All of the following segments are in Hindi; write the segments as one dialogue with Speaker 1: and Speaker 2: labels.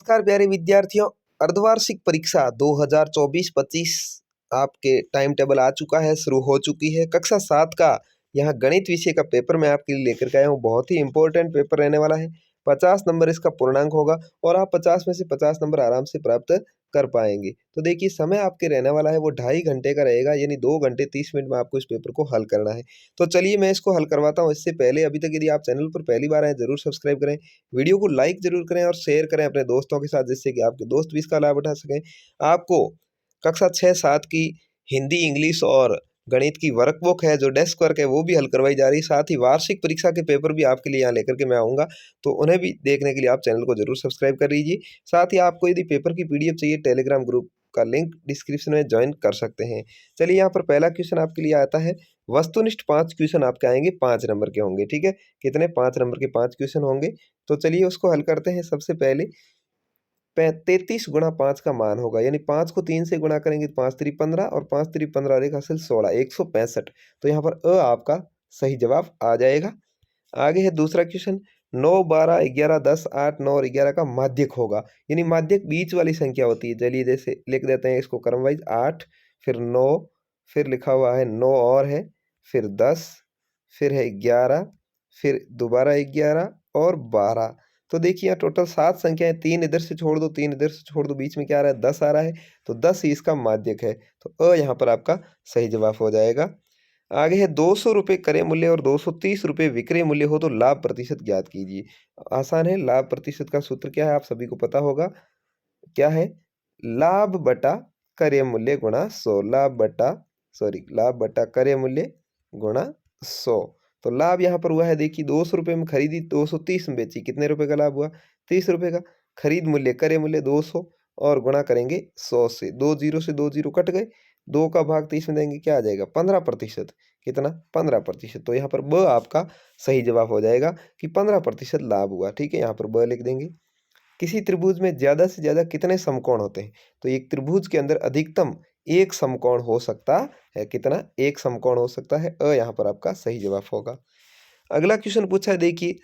Speaker 1: नमस्कार प्यारे विद्यार्थियों, अर्धवार्षिक परीक्षा 2024-25 आपके टाइम टेबल आ चुका है, शुरू हो चुकी है। कक्षा 7 का यहाँ गणित विषय का पेपर मैं आपके लिए लेकर के आया हूँ। बहुत ही इंपॉर्टेंट पेपर रहने वाला है। 50 नंबर इसका पूर्णांक होगा और आप 50 में से 50 नंबर आराम से प्राप्त कर पाएंगे। तो देखिए, समय आपके रहने वाला है वो 2.5 घंटे का रहेगा, यानी 2 घंटे 30 मिनट में आपको इस पेपर को हल करना है। तो चलिए मैं इसको हल करवाता हूँ। इससे पहले अभी तक यदि आप चैनल पर पहली बार आए जरूर सब्सक्राइब करें, वीडियो को लाइक जरूर करें और शेयर करें अपने दोस्तों के साथ, जिससे कि आपके दोस्त भी इसका लाभ उठा सकें। आपको कक्षा 6-7 की हिंदी, इंग्लिश और गणित की वर्कबुक है, जो डेस्क वर्क है, वो भी हल करवाई जा रही है। साथ ही वार्षिक परीक्षा के पेपर भी आपके लिए यहाँ लेकर के मैं आऊँगा, तो उन्हें भी देखने के लिए आप चैनल को जरूर सब्सक्राइब कर लीजिए। साथ ही आपको यदि पेपर की पीडीएफ चाहिए, टेलीग्राम ग्रुप का लिंक डिस्क्रिप्शन में ज्वाइन कर सकते हैं। चलिए, यहाँ पर पहला क्वेश्चन आपके लिए आता है। वस्तुनिष्ठ 5 क्वेश्चन आपके आएंगे, 5 नंबर के होंगे। ठीक है, कितने? 5 नंबर के 5 क्वेश्चन होंगे। तो चलिए उसको हल करते हैं। सबसे पहले 33 गुणा 5 का मान होगा, यानी 5 को 3 से गुणा करेंगे तो 5 3 15 और 5 3 15 और एक हासिल 16, 165। तो यहाँ पर अ आपका सही जवाब आ जाएगा। आगे है दूसरा क्वेश्चन। 9 12 11 10 8 9 और 11 का माध्यक होगा, यानी माध्यक बीच वाली संख्या होती है। चलिए जैसे लिख देते हैं इसको क्रम वाइज। 8, फिर 9, फिर लिखा हुआ है 9 और है, फिर 10, फिर है 11, फिर दोबारा 11 और 12। तो देखिए यहाँ टोटल 7 संख्याएं, 3 इधर से छोड़ दो, 3 इधर से छोड़ दो, बीच में क्या आ रहा है? 10 आ रहा है। तो 10 ही इसका माध्यक है। तो अ यहाँ पर आपका सही जवाब हो जाएगा। आगे है 200 रुपये क्रय मूल्य और 230 रुपये विक्रय मूल्य हो तो लाभ प्रतिशत ज्ञात कीजिए। आसान है। लाभ प्रतिशत का सूत्र क्या है? आप सभी को पता होगा। क्या है? लाभ बटा क्रय मूल्य गुणा 100। लाभ बटा क्रय मूल्य गुणा 100। तो लाभ यहाँ पर हुआ है, देखिए 200 रुपये में खरीदी, 230 में बेची, कितने रुपए का लाभ हुआ? 30 रुपये का। खरीद मूल्य क्रय मूल्य 200 और गुणा करेंगे 100 से। 2 जीरो से 2 जीरो कट गए, 2 का भाग 30 में देंगे, क्या आ जाएगा? 15%। कितना? 15%। तो यहाँ पर ब आपका सही जवाब हो जाएगा कि 15% लाभ हुआ। ठीक है, यहाँ पर ब लिख देंगे। किसी त्रिभुज में ज्यादा से ज्यादा कितने समकोण होते हैं? तो एक त्रिभुज के अंदर अधिकतम एक समकोण हो सकता है। कितना? एक समकोण हो सकता है। अ यहाँ पर आपका सही जवाब होगा। अगला क्वेश्चन पूछा है, देखिए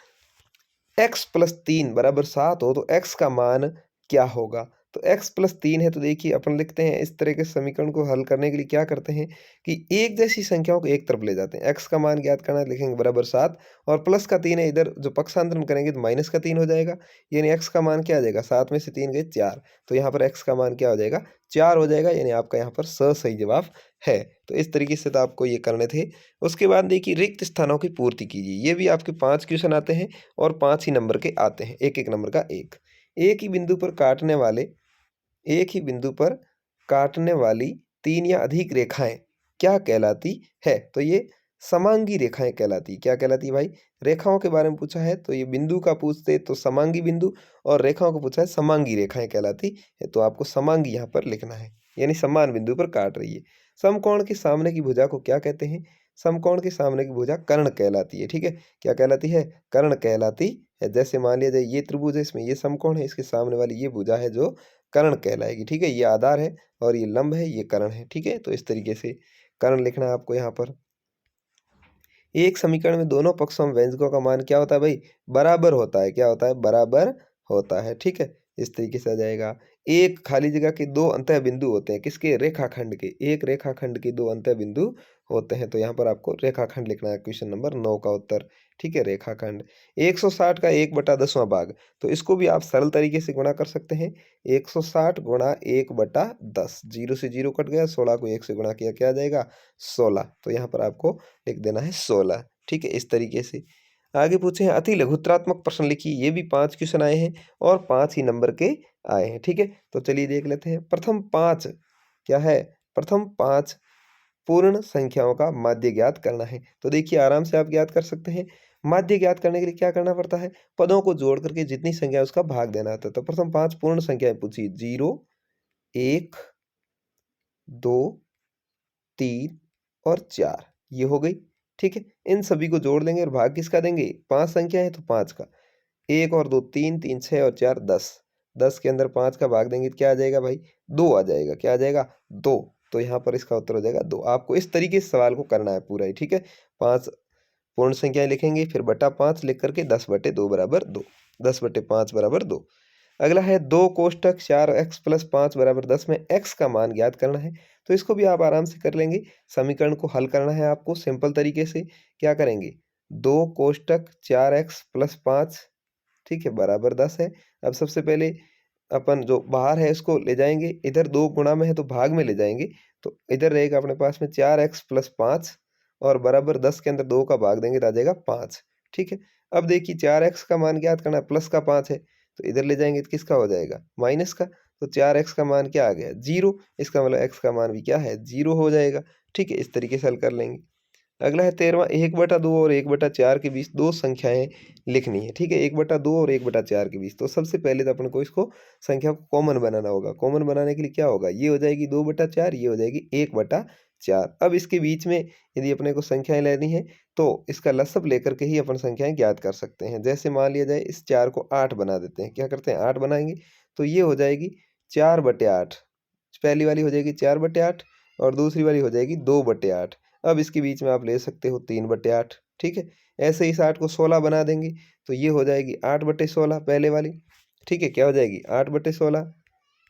Speaker 1: x + 3 = 7 हो तो x का मान क्या होगा? तो x + 3 है, तो देखिए अपन लिखते हैं इस तरह के समीकरण को हल करने के लिए क्या करते हैं कि एक जैसी संख्याओं को एक तरफ ले जाते हैं। x का मान ज्ञात करना है, लिखेंगे बराबर 7 और प्लस का 3 है, इधर जो पक्षांतरण करेंगे तो माइनस का 3 हो जाएगा, यानी x का मान क्या आ जाएगा? 7 में से 3 गए 4। तो यहाँ पर x का मान क्या हो जाएगा? 4 हो जाएगा, यानी आपका यहाँ पर सही जवाब है। तो इस तरीके से तो आपको ये करने थे। उसके बाद देखिए रिक्त स्थानों की पूर्ति कीजिए। ये भी आपके 5 क्वेश्चन आते हैं और 5 ही नंबर के आते हैं, एक एक नंबर का एक। एक ही बिंदु पर काटने वाली 3 या अधिक रेखाएं क्या कहलाती है? तो ये समांगी रेखाएं कहलाती। क्या कहलाती भाई? रेखाओं के बारे में पूछा है, तो ये बिंदु का पूछते तो समांगी बिंदु, और रेखाओं को पूछा है समांगी रेखाएं कहलाती है। तो आपको समांगी यहाँ पर लिखना है, यानी समान बिंदु पर काट रही है। समकोण के सामने की भुजा को क्या कहते हैं? समकोण के सामने की भुजा कर्ण कहलाती है। ठीक है, क्या कहलाती है? कर्ण कहलाती है। जैसे मान लिया जाए ये त्रिभुज है, इसमें ये समकोण है, इसके सामने वाली ये भुजा है जो कर्ण कहलाएगी। ठीक है, ये आधार है और ये लंब है, ये कर्ण है। ठीक है, तो इस तरीके से कर्ण लिखना है आपको यहाँ पर। एक समीकरण में दोनों पक्षों में व्यंजकों का मान क्या होता है भाई? बराबर होता है। क्या होता है? बराबर होता है। ठीक है, इस तरीके से आ जाएगा। एक खाली जगह के 2 अंतः बिंदु होते हैं, किसके? रेखाखंड के। एक रेखाखंड के 2 अंतः बिंदु होते हैं, तो यहाँ पर आपको रेखाखंड लिखना है। क्वेश्चन नंबर 9 का उत्तर। ठीक है, रेखाखंड। 160 का 1/10वां भाग, तो इसको भी आप सरल तरीके से गुणा कर सकते हैं। 160 गुणा 1/10, 0 से 0 कट गया, 16 को 1 से गुणा किया, क्या आ जाएगा? 16। तो यहाँ पर आपको लिख देना है 16। ठीक है, इस तरीके से। आगे पूछे हैं अति लघुत्रात्मक प्रश्न लिखिए। ये भी 5 क्वेश्चन आए हैं और 5 ही नंबर के आए हैं। ठीक है, तो चलिए देख लेते हैं। प्रथम 5 क्या है? प्रथम 5 पूर्ण संख्याओं का माध्य ज्ञात करना है। तो देखिए आराम से आप ज्ञात कर सकते हैं। माध्य ज्ञात करने के लिए क्या करना पड़ता है? पदों को जोड़ करके जितनी संख्या है उसका भाग देना होता है। तो प्रथम 5 पूर्ण संख्याएं पूछिए। 0, 1, 2, 3 और 4, ये हो गई। ठीक है, इन सभी को जोड़ लेंगे और भाग किसका देंगे? 5 संख्या है तो 5 का। 1 और 2 3, 3 6 और 4 10। 10 के अंदर 5 का भाग देंगे तो क्या आ जाएगा भाई? 2 आ जाएगा। क्या आ जाएगा? 2। तो यहाँ पर इसका उत्तर हो जाएगा 2। आपको इस तरीके से सवाल को करना है पूरा ही। ठीक है, 5 पूर्ण संख्याएं लिखेंगे, फिर बटा 5 लिख करके 10/2 बराबर 2, 10/5 बराबर 2। अगला है 2 कोष्ठक 4x + 5 = 10 में x का मान ज्ञात करना है। तो इसको भी आप आराम से कर लेंगे। समीकरण को हल करना है आपको सिंपल तरीके से। क्या करेंगे? 2 कोष्ठक 4x + 5, ठीक है, बराबर 10 है। अब सबसे पहले अपन जो बाहर है इसको ले जाएंगे, इधर 2 गुणा में है तो भाग में ले जाएंगे। तो इधर रहेगा अपने पास में 4x + 5 और बराबर 10 के अंदर 2 का भाग देंगे तो आ जाएगा 5, ठीक है। अब देखिए 4x का मान ज्ञात करना है, प्लस का 5 है तो इधर ले जाएंगे तो किसका हो जाएगा? माइनस का। तो 4x का मान क्या आ गया? 0। इसका मतलब x का मान भी क्या है? 0 हो जाएगा, ठीक है। इस तरीके से हल कर लेंगे। अगला है 13वां, 1/2 और 1/4 के बीच दो संख्याएं लिखनी है, ठीक है। 1/2 और 1/4 के बीच। तो सबसे पहले तो अपन को इसको संख्या को कॉमन बनाना होगा। कॉमन बनाने के लिए क्या होगा? ये हो जाएगी 2/4, ये हो जाएगी 1/4। अब इसके बीच में यदि अपने को संख्याएं लेनी है तो इसका लसब लेकर के ही अपन संख्याएं ज्ञात कर सकते हैं। जैसे मान लिया जाए इस 4 को 8 बना देते हैं। क्या करते हैं? 8 बनाएंगे तो ये हो जाएगी 4/8। पहली वाली हो जाएगी 4/8 और दूसरी वाली हो जाएगी 2/8। अब इसके बीच में आप ले सकते हो 3/8, ठीक है। ऐसे ही 60 को 16 बना देंगे तो ये हो जाएगी 8/16 पहले वाली, ठीक है। क्या हो जाएगी? 8/16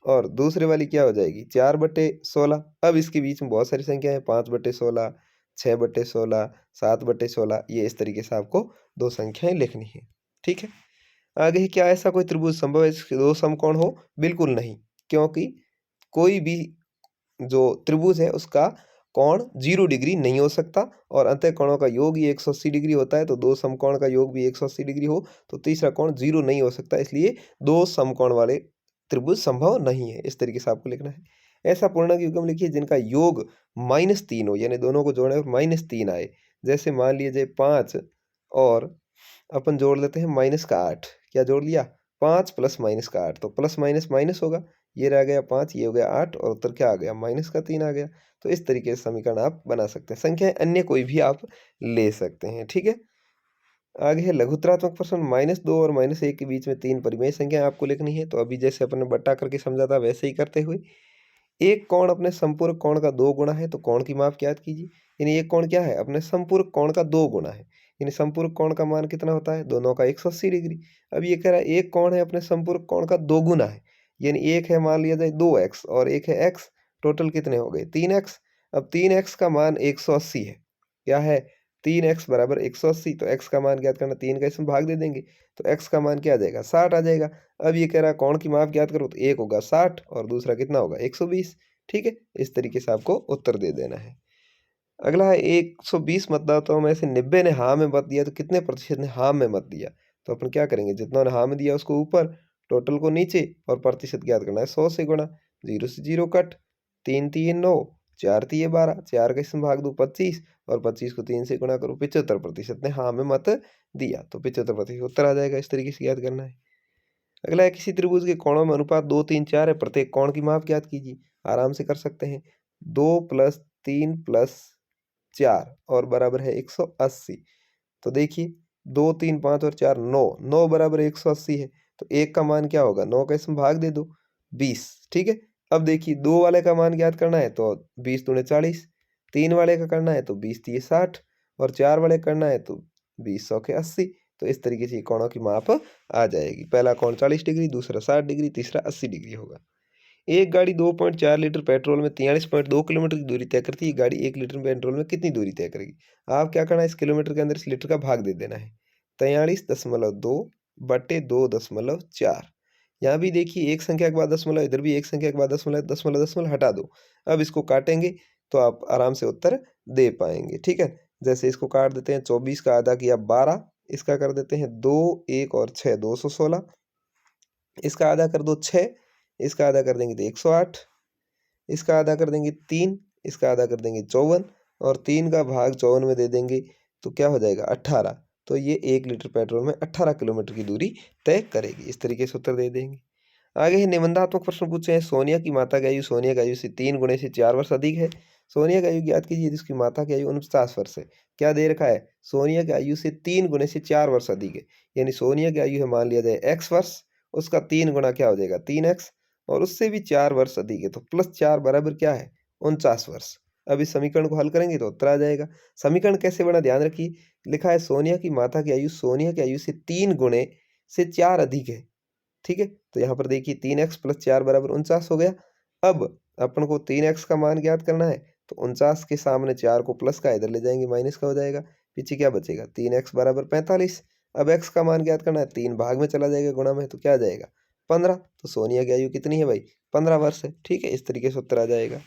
Speaker 1: और दूसरे वाली क्या हो जाएगी? 4/16। अब इसके बीच में बहुत सारी संख्या है, 5/16, 6/16, 7/16। ये इस तरीके से आपको दो संख्याएं लिखनी है, ठीक है। आगे क्या ऐसा कोई त्रिभुज संभव है जिसके दो समकोण हो? बिल्कुल नहीं, क्योंकि कोई भी जो त्रिभुज है उसका कोण 0 डिग्री नहीं हो सकता और अंतःकोणों का योग ही 180 डिग्री होता है। तो दो समकोण का योग भी 180 डिग्री हो तो तीसरा कोण 0 नहीं हो सकता, इसलिए दो समकोण वाले त्रिभुज संभव नहीं है। इस तरीके से आपको लिखना है। ऐसा पूर्णांक युग्म लिखिए जिनका योग -3 हो, यानी दोनों को जोड़े और -3 आए। जैसे मान लीजिए 5 और अपन जोड़ लेते हैं -8। क्या जोड़ लिया? 5 + -8। तो प्लस माइनस माइनस होगा, ये रह गया 5, ये हो गया 8 और उत्तर क्या आ गया? -3 आ गया। तो इस तरीके से समीकरण आप बना सकते हैं। संख्याएं अन्य कोई भी आप ले सकते हैं, ठीक है। आगे है लघुत्तरात्मक प्रश्न। -2 और -1 के बीच में 3 परिमेय संख्याएं आपको लिखनी है। तो अभी जैसे अपन ने बट्टा करके समझा था वैसे ही करते हुए, एक कोण अपने संपूरक कोण का 2 गुना है तो कोण की माप ज्ञात कीजिए। यानी एक कोण क्या है? अपने संपूरक कोण का 2 गुना है। यानी संपूरक कोण का मान कितना होता है? दोनों का 180 डिग्री। अब ये कह रहा है एक कोण है अपने संपूरक कोण का 2 गुना है। यानी एक है मान लिया जाए 2x और एक है x, टोटल कितने हो गए? 3x। अब 3x का मान 180 है। क्या है? 3x बराबर 180। तो x का मान ज्ञात करना, 3 का इसमें भाग दे देंगे तो x का मान क्या आ जाएगा? 60 आ जाएगा। अब ये कह रहा है कोण की माप ज्ञात करो तो एक होगा 60 और दूसरा कितना होगा? 120, ठीक है। इस तरीके से आपको उत्तर दे देना है। अगला है 120 मतदाताओं में से 90 ने हाँ में मत दिया तो कितने प्रतिशत ने हाँ में मत दिया? तो अपन क्या करेंगे? जितना ने हाँ में दिया उसको ऊपर, टोटल को नीचे और प्रतिशत ज्ञात करना है 100 से गुणा। 0 से 0 कट, 3 3 9, 4 3 12, 4 का इसमें भाग दो 25 और 25 को 3 से गुणा करो। 75% ने हाँ में मत दिया तो 75% उत्तर आ जाएगा। इस तरीके से याद करना है। अगला है किसी त्रिभुज के कोणों में अनुपात 2 3 4 है, प्रत्येक कोण की माप ज्ञात कीजिए। आराम से कर सकते हैं। 2 + 3 + 4 और बराबर है 180। तो देखिए 2 3 5 और 4 9, 9 बराबर 180 है। तो एक का मान क्या होगा? 9 का इसमें भाग दे दो 20, ठीक है। अब देखिए 2 वाले का मान ज्ञात करना है तो 20 दूने 40, 3 वाले का करना है तो 20 तिये 60 और 4 वाले करना है तो 20 सौ के 80। तो इस तरीके से कोणों की माप आ जाएगी। पहला कोण 40 डिग्री, दूसरा 60 डिग्री, तीसरा 80 डिग्री होगा। एक गाड़ी 2.4 लीटर पेट्रोल में 43.2 किलोमीटर की दूरी तय करती है। गाड़ी 1 लीटर पेट्रोल में कितनी दूरी तय करेगी? आप क्या करना है? इस किलोमीटर के अंदर इस लीटर का भाग दे देना है। 43.2 बटे 2.4। यहाँ भी देखिए एक संख्या के बाद दशमलव, इधर भी एक संख्या के बाद दशमलव, दशमलव दशमलव हटा दो। अब इसको काटेंगे तो आप आराम से उत्तर दे पाएंगे, ठीक है। जैसे इसको काट देते हैं, 24 का आधा किया 12, इसका कर देते हैं 2, 1 और 6 216, इसका आधा कर दो 6, इसका आधा कर देंगे तो 108, इसका आधा कर देंगे 3, इसका आधा कर देंगे 54 और 3 का भाग 54 में दे देंगे तो क्या हो जाएगा? 18। तो ये 1 लीटर पेट्रोल में 18 किलोमीटर की दूरी तय करेगी। इस तरीके से उत्तर दे देंगे। आगे है निबंधात्मक प्रश्न पूछे हैं। सोनिया की माता की आयु सोनिया की आयु से 3 गुणे से 4 वर्ष अधिक है। सोनिया की आयु ज्ञात कीजिए जिसकी माता की आयु 49 वर्ष है। क्या दे रखा है? सोनिया की आयु से 3 गुणे से 4 वर्ष अधिक है। यानी सोनिया की आयु है मान लिया जाए x वर्ष, उसका 3 गुना क्या हो जाएगा? 3x और उससे भी 4 वर्ष अधिक है तो +4 बराबर क्या है? 49 वर्ष। अब इस समीकरण को हल करेंगे तो उत्तर आ जाएगा। समीकरण कैसे बना? ध्यान रखिए, लिखा है सोनिया की माता की आयु सोनिया की आयु से 3 गुणे से 4 अधिक है। ठीक है। तो यहाँ पर देखिए 3x प्लस 4 बराबर 49 हो गया। अब अपन को 3x का मान ज्ञात करना है, तो 49 के सामने 4 को प्लस का इधर ले जाएंगे, माइनस का हो जाएगा, पीछे क्या बचेगा 3x बराबर 45। अब x का मान ज्ञात करना है, 3 भाग में चला जाएगा गुणा में, तो क्या आ जाएगा 15। तो सोनिया की आयु कितनी है भाई, 15 वर्ष है। ठीक है, इस तरीके से उत्तर आ जाएगा।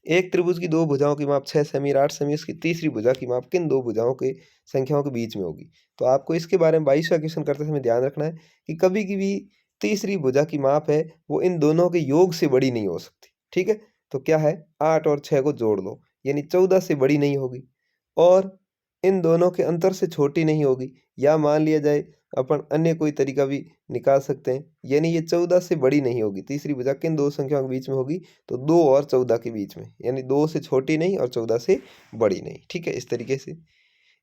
Speaker 1: एक त्रिभुज की दो भुजाओं की माप 6 सेमी 8 सेमी, उसकी तीसरी भुजा की माप किन दो भुजाओं के संख्याओं के बीच में होगी। तो आपको इसके बारे में 22वां क्वेश्चन करते समय ध्यान रखना है कि कभी भी तीसरी भुजा की माप है वो इन दोनों के योग से बड़ी नहीं हो सकती। ठीक है, तो क्या है 8 और 6 को जोड़ लो, यानी 14 से बड़ी नहीं होगी, और इन दोनों के अंतर से छोटी नहीं होगी, या मान लिया जाए अपन अन्य कोई तरीका भी निकाल सकते हैं, यानी ये 14 से बड़ी नहीं होगी। तीसरी भुजा किन दो संख्याओं के बीच में होगी, तो 2 और 14 के बीच में, यानी 2 से छोटी नहीं और 14 से बड़ी नहीं। ठीक है, इस तरीके से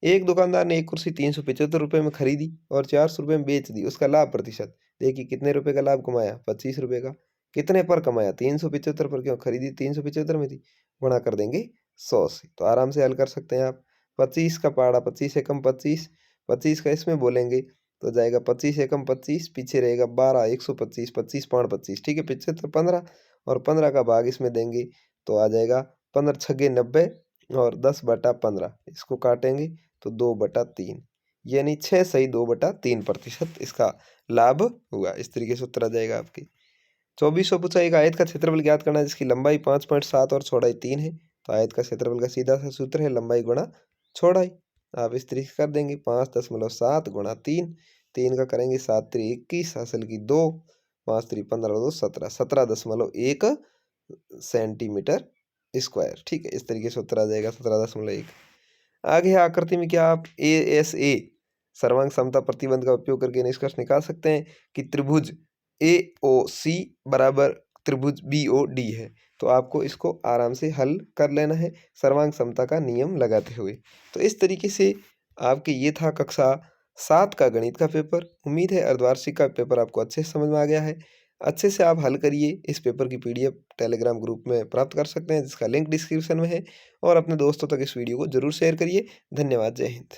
Speaker 1: एक दुकानदार ने एक कुर्सी 375 रुपये में खरीदी और 400 रुपये में बेच दी। उसका लाभ प्रतिशत देखिए, कितने रुपए का लाभ कमाया, 25 रुपये का। कितने पर कमाया, 375 पर, क्यों खरीदी 375 में थी, गुणा कर देंगे 100 से। तो आराम से हल कर सकते हैं आप। 25 का पहाड़ा 25 एकम 25, 25 का इसमें बोलेंगे तो जाएगा 25 एकम 25, पीछे रहेगा 12, 125, 25 पाँच 25। ठीक है, 75 15, और 15 का भाग इसमें देंगे तो आ जाएगा 15 छगे 90 और 10/15, इसको काटेंगे तो 2/3, यानी 6 सही 2/3% इसका लाभ हुआ। इस तरीके से उत्तर आ जाएगा आपके। 24वां पूछा, एक आयत का क्षेत्रफल ज्ञात करना है जिसकी लंबाई 5.7 और चौड़ाई 3 है। तो आयत का क्षेत्रफल का सीधा सा सूत्र है लंबाई गुणा चौड़ाई। आप इस तरीके से कर देंगे 5.7 गुणा 3, 3 का करेंगे 7 3 21, हासिल की 2, 5 3 15 2 17, 17.1 सेंटीमीटर स्क्वायर। ठीक है, इस तरीके से उत्तर आ जाएगा 17.1। आगे है आकृति में क्या आप ASA सर्वांग समता प्रतिबंध का उपयोग करके निष्कर्ष निकाल सकते हैं कि त्रिभुज AOC बराबर त्रिभुज BOD है। तो आपको इसको आराम से हल कर लेना है सर्वांग समता का नियम लगाते हुए। तो इस तरीके से आपके ये था कक्षा 7 का गणित का पेपर। उम्मीद है अर्धवार्षिक का पेपर आपको अच्छे से समझ में आ गया है। अच्छे से आप हल करिए। इस पेपर की PDF टेलीग्राम ग्रुप में प्राप्त कर सकते हैं, जिसका लिंक डिस्क्रिप्शन में है, और अपने दोस्तों तक इस वीडियो को जरूर शेयर करिए। धन्यवाद, जय हिंद।